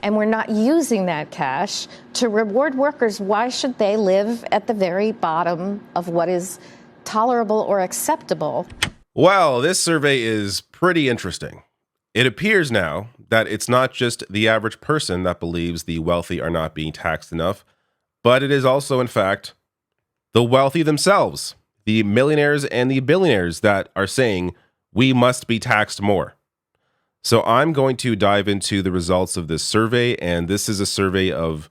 and we're not using that cash to reward workers, why should they live at the very bottom of what is tolerable or acceptable? Well, this survey is pretty interesting. It appears now that it's not just the average person that believes the wealthy are not being taxed enough, but it is also, in fact, the wealthy themselves, the millionaires and the billionaires that are saying we must be taxed more. So I'm going to dive into the results of this survey, and this is a survey of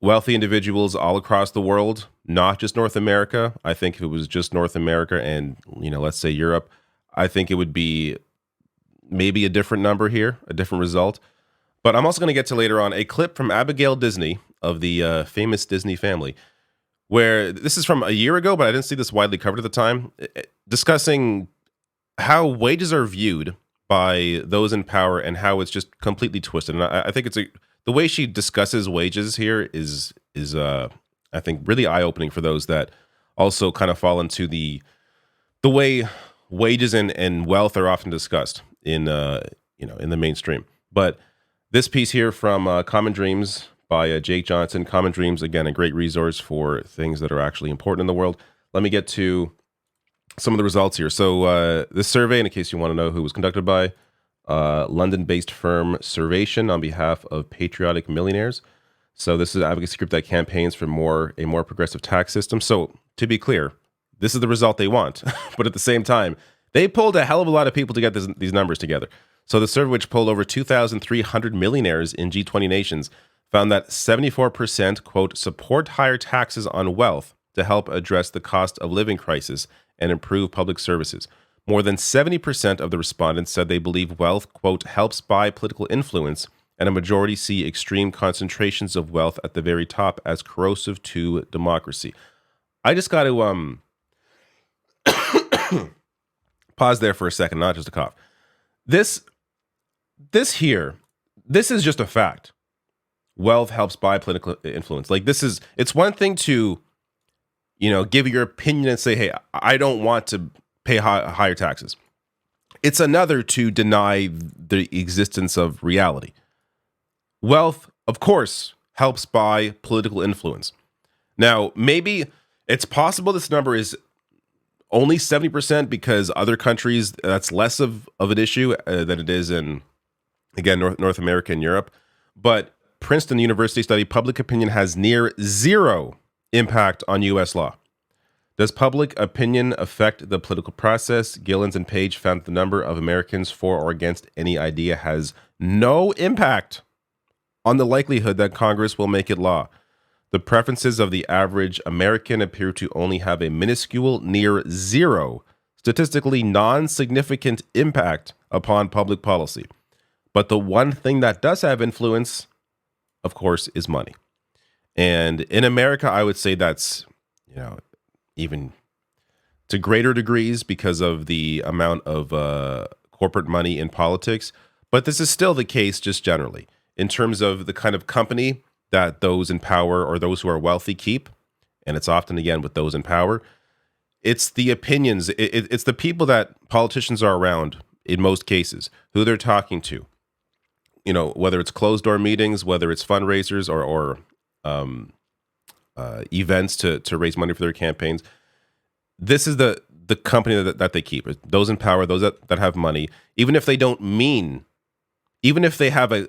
wealthy individuals all across the world, not just North America. I think if it was just North America and, let's say Europe, I think it would be maybe a different number here, a different result. But I'm also going to get to later on a clip from Abigail Disney of the famous Disney family, where this is from a year ago, but I didn't see this widely covered at the time, discussing how wages are viewed by those in power and how it's just completely twisted. And I think the way she discusses wages here is I think really eye-opening for those that also kind of fall into the way wages and wealth are often discussed in in the mainstream. But this piece here from Common Dreams by Jake Johnson. Common Dreams, again, a great resource for things that are actually important in the world. Let me get to some of the results here. So this survey, in case you want to know who was conducted by, London-based firm Survation on behalf of patriotic millionaires. So this is an advocacy group that campaigns for a more progressive tax system. So to be clear, this is the result they want. But at the same time, they pulled a hell of a lot of people to get these numbers together. So the survey, which polled over 2,300 millionaires in G20 nations, found that 74%, quote, support higher taxes on wealth to help address the cost of living crisis and improve public services. More than 70% of the respondents said they believe wealth, quote, helps buy political influence, and a majority see extreme concentrations of wealth at the very top as corrosive to democracy. I just got to pause there for a second, not just a cough. This is just a fact. Wealth helps buy political influence. It's one thing to, give your opinion and say, hey, I don't want to pay higher taxes. It's another to deny the existence of reality. Wealth, of course, helps buy political influence. Now, maybe it's possible this number is only 70% because other countries, that's less of an issue than it is in, again, North America and Europe. But Princeton University study, public opinion has near zero impact on U.S. law. Does public opinion affect the political process? Gillens and Page found the number of Americans for or against any idea has no impact on the likelihood that Congress will make it law. The preferences of the average American appear to only have a minuscule, near zero, statistically non-significant impact upon public policy. But the one thing that does have influence, of course, is money. And in America, I would say that's, even to greater degrees because of the amount of corporate money in politics. But this is still the case just generally in terms of the kind of company that those in power or those who are wealthy keep. And it's often, again, with those in power. It's the opinions. It's the people that politicians are around in most cases, who they're talking to. Whether it's closed door meetings, whether it's fundraisers or events to raise money for their campaigns. This is the company that they keep. Those in power, those that have money, even if they have a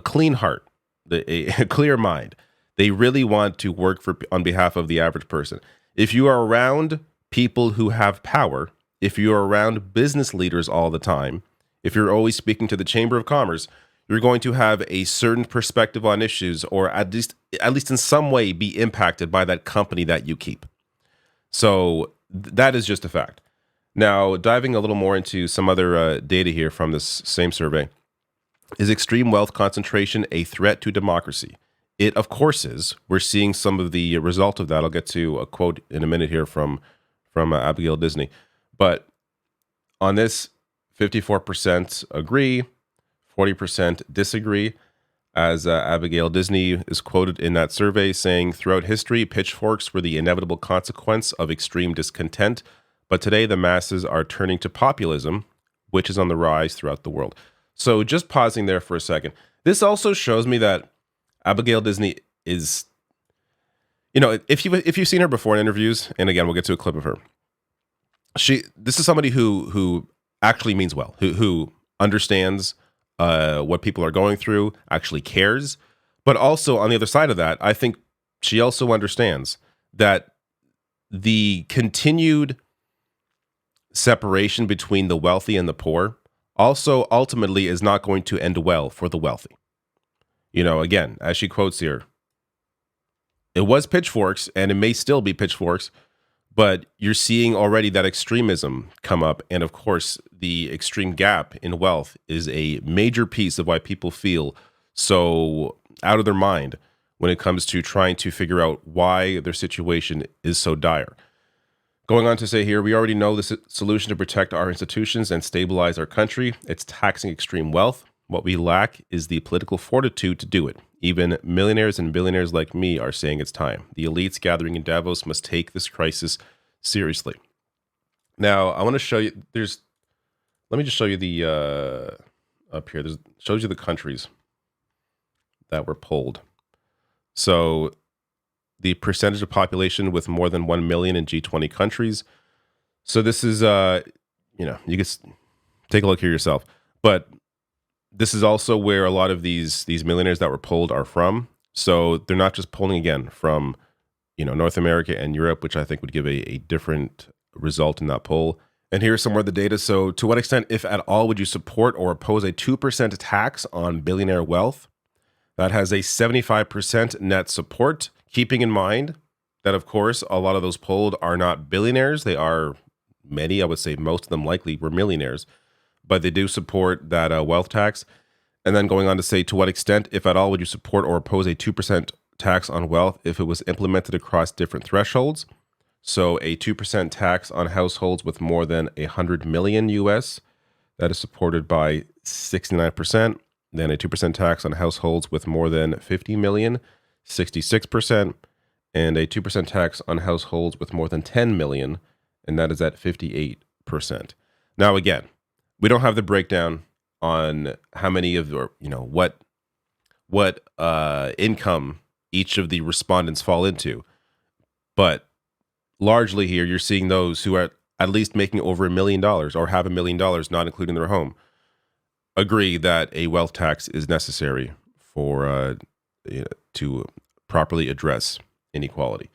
clean heart, a clear mind, they really want to work on behalf of the average person. If you are around people who have power, if you're around business leaders all the time, if you're always speaking to the Chamber of Commerce, you're going to have a certain perspective on issues, or at least in some way be impacted by that company that you keep. So that is just a fact. Now, diving a little more into some other data here from this same survey, is extreme wealth concentration a threat to democracy? It, of course, is. We're seeing some of the result of that. I'll get to a quote in a minute here from Abigail Disney. But on this, 54% agree, 40% disagree, as Abigail Disney is quoted in that survey saying, throughout history, pitchforks were the inevitable consequence of extreme discontent, but today the masses are turning to populism, which is on the rise throughout the world. So just pausing there for a second. This also shows me that Abigail Disney is, if you've seen her before in interviews, and again, we'll get to a clip of her. This is somebody who actually means well, who understands what people are going through, actually cares. But also on the other side of that, I think she also understands that the continued separation between the wealthy and the poor also ultimately is not going to end well for the wealthy. Again, as she quotes here, it was pitchforks and it may still be pitchforks, but you're seeing already that extremism come up. And of course, the extreme gap in wealth is a major piece of why people feel so out of their mind when it comes to trying to figure out why their situation is so dire. Going on to say here, we already know the solution to protect our institutions and stabilize our country. It's taxing extreme wealth. What we lack is the political fortitude to do it. Even millionaires and billionaires like me are saying it's time. The elites gathering in Davos must take this crisis seriously. Now, I want to show you, let me just show you the, up here, shows you the countries that were polled. So the percentage of population with more than 1 million in G20 countries. So this is, you can take a look here yourself. But this is also where a lot of these millionaires that were polled are from. So they're not just polling again from, North America and Europe, which I think would give a different result in that poll. And here's some more of the data. So to what extent, if at all, would you support or oppose a 2% tax on billionaire wealth? That has a 75% net support, keeping in mind that, of course, a lot of those polled are not billionaires. They are many, I would say most of them likely were millionaires, but they do support that wealth tax. And then going on to say, to what extent, if at all, would you support or oppose a 2% tax on wealth if it was implemented across different thresholds? So a 2% tax on households with more than 100 million US, that is supported by 69%. Then a 2% tax on households with more than 50 million, 66%, and a 2% tax on households with more than 10 million, and that is at 58%. Now, again, we don't have the breakdown on how many of, or what income each of the respondents fall into, but largely here you're seeing those who are at least making over $1 million or have $1 million, not including their home, agree that a wealth tax is necessary for to properly address inequality.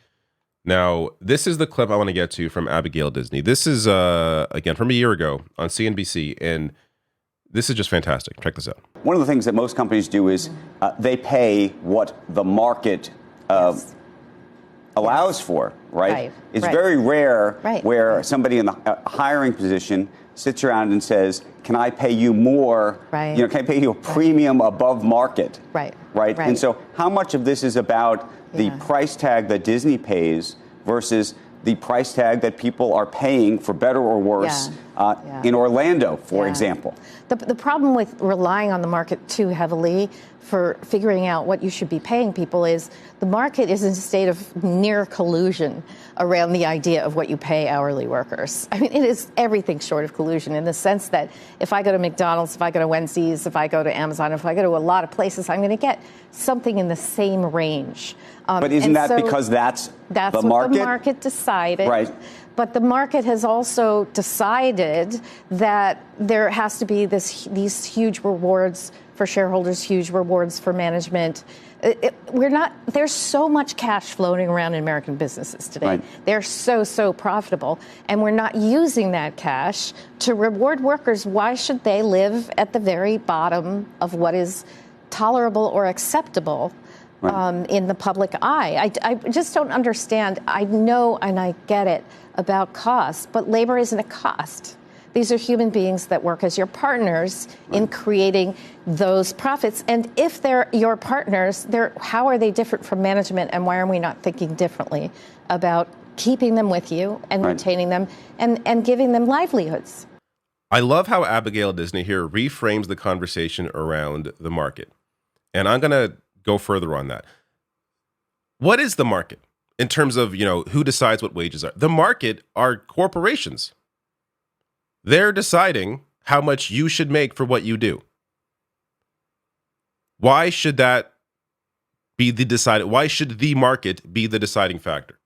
Now, this is the clip I want to get to from Abigail Disney. This is, again, from a year ago on CNBC, and this is just fantastic. Check this out. One of the things that most companies do is they pay what the market allows for, right? It's very rare where somebody in the hiring position sits around and says, can I pay you more? Can I pay you a premium above market? Right. And so how much of this is about the price tag that Disney pays versus the price tag that people are paying, for better or worse, in Orlando, for example? The problem with relying on the market too heavily for figuring out what you should be paying people is the market is in a state of near collusion around the idea of what you pay hourly workers. I mean, it is everything short of collusion in the sense that if I go to McDonald's, if I go to Wendy's, if I go to Amazon, if I go to a lot of places, I'm going to get something in the same range. But isn't that because that's the market? What the market decided. Right. But the market has also decided that there has to be these huge rewards for shareholders, huge rewards for management. There's so much cash floating around in American businesses today. Right. They're so profitable, and we're not using that cash to reward workers. Why should they live at the very bottom of what is tolerable or acceptable in the public eye? I just don't understand. I know and I get it about cost, but labor isn't a cost. These are human beings that work as your partners in creating those profits. And if they're your partners, how are they different from management, and why are we not thinking differently about keeping them with you and retaining them and giving them livelihoods? I love how Abigail Disney here reframes the conversation around the market. And I'm going to go further on that. What is the market in terms of, who decides what wages are? The market are corporations. They're deciding how much you should make for what you do. Why should that be why should the market be the deciding factor?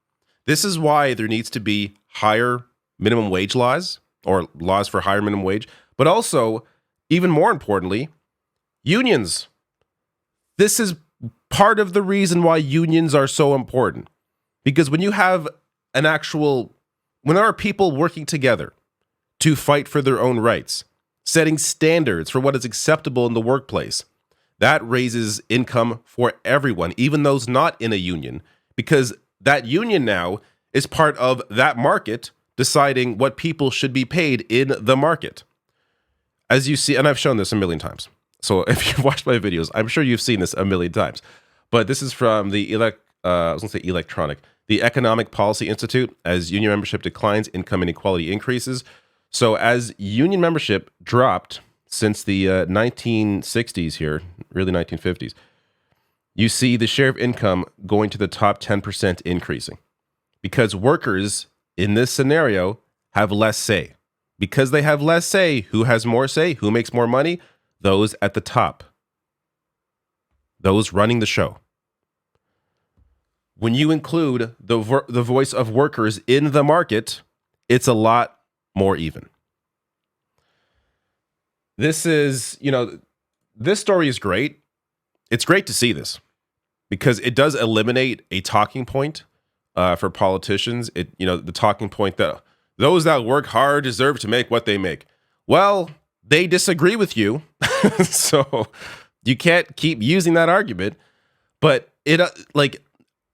This is why there needs to be higher minimum wage laws, or laws for higher minimum wage, but also, even more importantly, unions. This is part of the reason why unions are so important. Because when you have when there are people working together to fight for their own rights, setting standards for what is acceptable in the workplace, that raises income for everyone, even those not in a union, because that union now is part of that market deciding what people should be paid in the market. As you see, and I've shown this a million times. So if you've watched my videos, I'm sure you've seen this a million times. But this is from the the Economic Policy Institute. As union membership declines, income inequality increases. So as union membership dropped since the 1960s here, really 1950s, you see the share of income going to the top 10% increasing. Because workers in this scenario have less say. Because they have less say, who has more say? Who makes more money? Those at the top. Those running the show. When you include the voice of workers in the market, it's a lot more even. This is, this story is great. It's great to see this because it does eliminate a talking point for politicians. The talking point that those that work hard deserve to make what they make. Well, they disagree with you. So you can't keep using that argument, but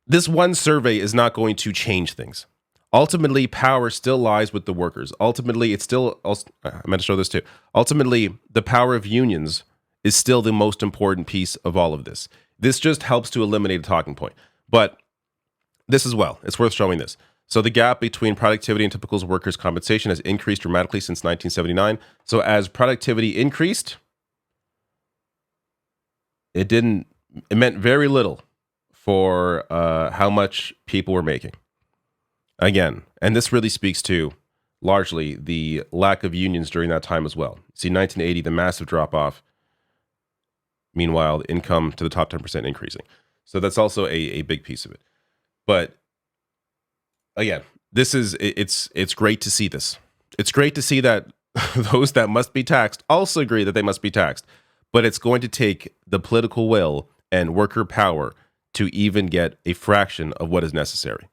this one survey is not going to change things. Ultimately, power still lies with the workers. Ultimately, I meant to show this too. Ultimately, the power of unions is still the most important piece of all of this. This just helps to eliminate a talking point. But this as well, it's worth showing this. So the gap between productivity and typical workers' compensation has increased dramatically since 1979. So as productivity increased, it meant very little for how much people were making. Again, and this really speaks to largely the lack of unions during that time as well. See, 1980, the massive drop-off. Meanwhile, the income to the top 10% increasing. So that's also a big piece of it. But again, it's great to see this. It's great to see that those that must be taxed also agree that they must be taxed. But it's going to take the political will and worker power to even get a fraction of what is necessary.